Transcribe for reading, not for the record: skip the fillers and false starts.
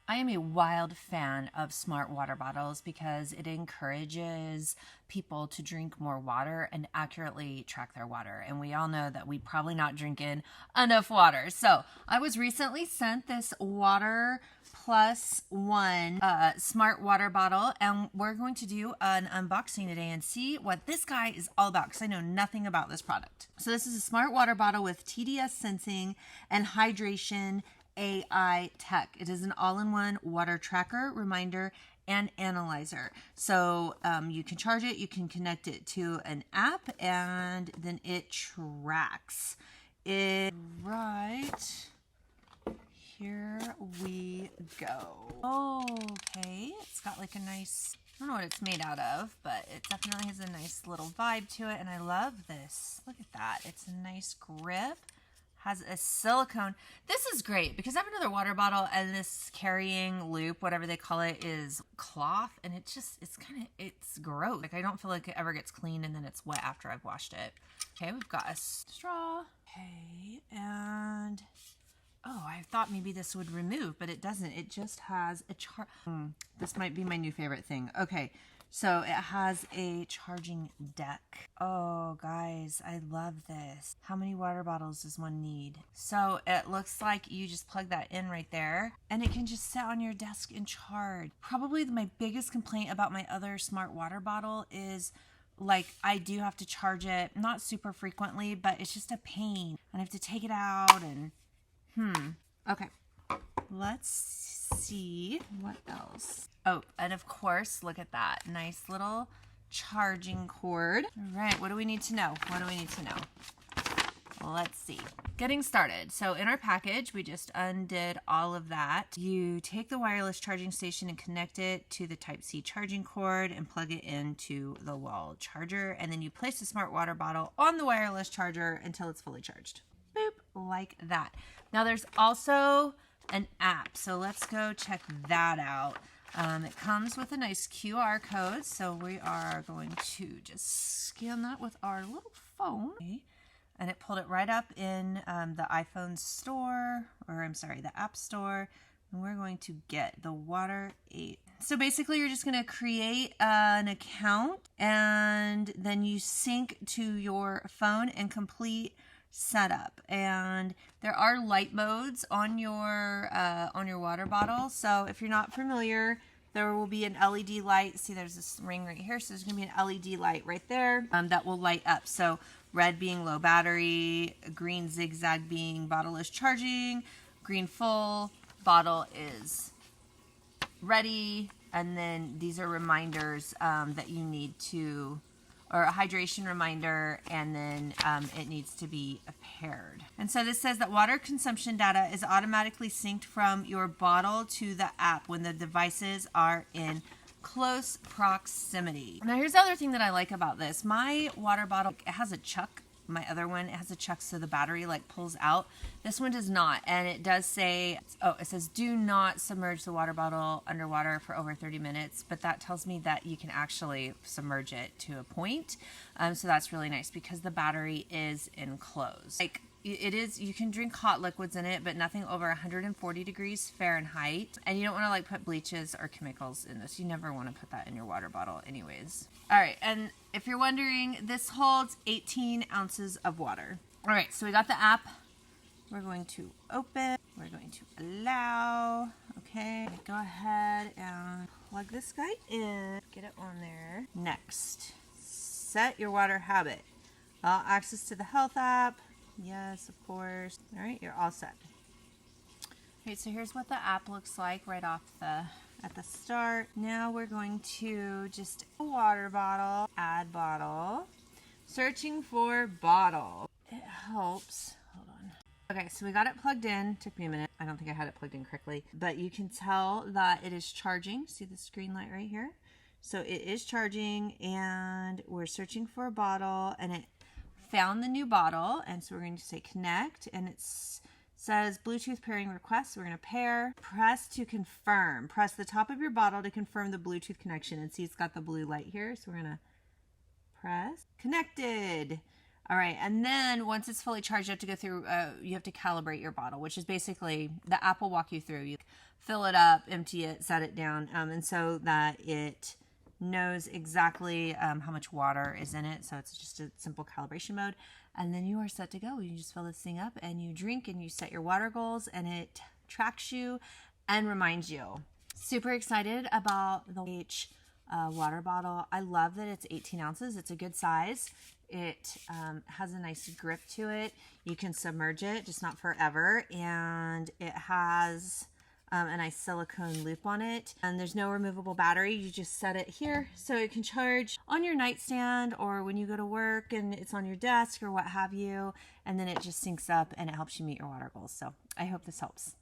I am a wild fan of smart water bottles because it encourages people to drink more water and accurately track their water. And we all know that we probably not drinking enough water. So I was recently sent this Water Plus One smart water bottle, and we're going to do an unboxing today and see what this guy is all about because I know nothing about this product. So this is a smart water bottle with TDS sensing and hydration AI tech. It is an all-in-one water tracker, reminder, and analyzer. So you can charge it, you can connect it to an app, and then it tracks it. Right here we go. Okay, it's got like a nice, I don't know what it's made out of, but it definitely has a nice little vibe to it, and I love this. Look at that. It's a nice grip. Has a silicone. This is great because I have another water bottle and this carrying loop, whatever they call it, is cloth, and it's gross. Like I don't feel like it ever gets clean and then it's wet after I've washed it. Okay, we've got a straw. Okay, and oh, I thought maybe this would remove, but it doesn't. It just has a This might be my new favorite thing. Okay. So it has a charging deck. Oh, guys, I love this. How many water bottles does one need? So it looks like you just plug that in right there and it can just sit on your desk and charge. Probably my biggest complaint about my other smart water bottle is like I do have to charge it, not super frequently, but it's just a pain. And I have to take it out and okay. Let's see what else. Oh, and of course, look at that. Nice little charging cord. All right, what do we need to know? What do we need to know? Let's see. Getting started. So in our package, we just undid all of that. You take the wireless charging station and connect it to the Type-C charging cord and plug it into the wall charger. And then you place the smart water bottle on the wireless charger until it's fully charged. Boop, like that. Now there's also an app. So let's go check that out. It comes with a nice QR code. So we are going to just scan that with our little phone. Okay. And it pulled it right up in the iPhone store, or I'm sorry, the App Store. And we're going to get the Water 8. So basically you're just going to create an account and then you sync to your phone and complete setup. And there are light modes on your water bottle. So if you're not familiar, there will be an LED light. See, there's this ring right here. So there's going to be an LED light right there that will light up. So red being low battery, green zigzag being bottle is charging, green full, bottle is ready. And then these are reminders that you need to, or a hydration reminder, and then it needs to be paired. And so this says that water consumption data is automatically synced from your bottle to the app when the devices are in close proximity. Now here's the other thing that I like about this. My water bottle, it has a chuck. My other one, it has a chuck so the battery like pulls out. This one does not, and it does say, it says do not submerge the water bottle underwater for over 30 minutes, but that tells me that you can actually submerge it to a point. So that's really nice because the battery is enclosed. Like it is, you can drink hot liquids in it, but nothing over 140 degrees Fahrenheit. And you don't want to like put bleaches or chemicals in this. You never want to put that in your water bottle anyways. All right, and if you're wondering, this holds 18 ounces of water. All right, so we got the app. We're going to open. We're going to allow. Okay, go ahead and plug this guy in. Get it on there. Next, set your water habit. Access to the health app. Yes, of course. All right, you're all set. All right, so here's what the app looks like right off at the start. Now we're going to just a water bottle, add bottle, searching for bottle. It helps. Hold on. Okay, so we got it plugged in. Took me a minute. I don't think I had it plugged in correctly, but you can tell that it is charging. See the screen light right here? So it is charging, and we're searching for a bottle, and it found the new bottle, and so we're going to say connect, and it says Bluetooth pairing request. We're going to pair. Press to confirm. Press the top of your bottle to confirm the Bluetooth connection, and see it's got the blue light here, so we're going to press connected. All right, and then once it's fully charged, you have to go through, you have to calibrate your bottle, which is basically the app will walk you through. You fill it up, empty it, set it down, and so that it knows exactly how much water is in it. So it's just a simple calibration mode. And then you are set to go. You just fill this thing up and you drink and you set your water goals and it tracks you and reminds you. Super excited about the H water bottle. I love that it's 18 ounces. It's a good size. It has a nice grip to it. You can submerge it, just not forever. And it has a nice silicone loop on it. And there's no removable battery. You just set it here so it can charge on your nightstand or when you go to work and it's on your desk or what have you. And then it just syncs up and it helps you meet your water goals. So I hope this helps.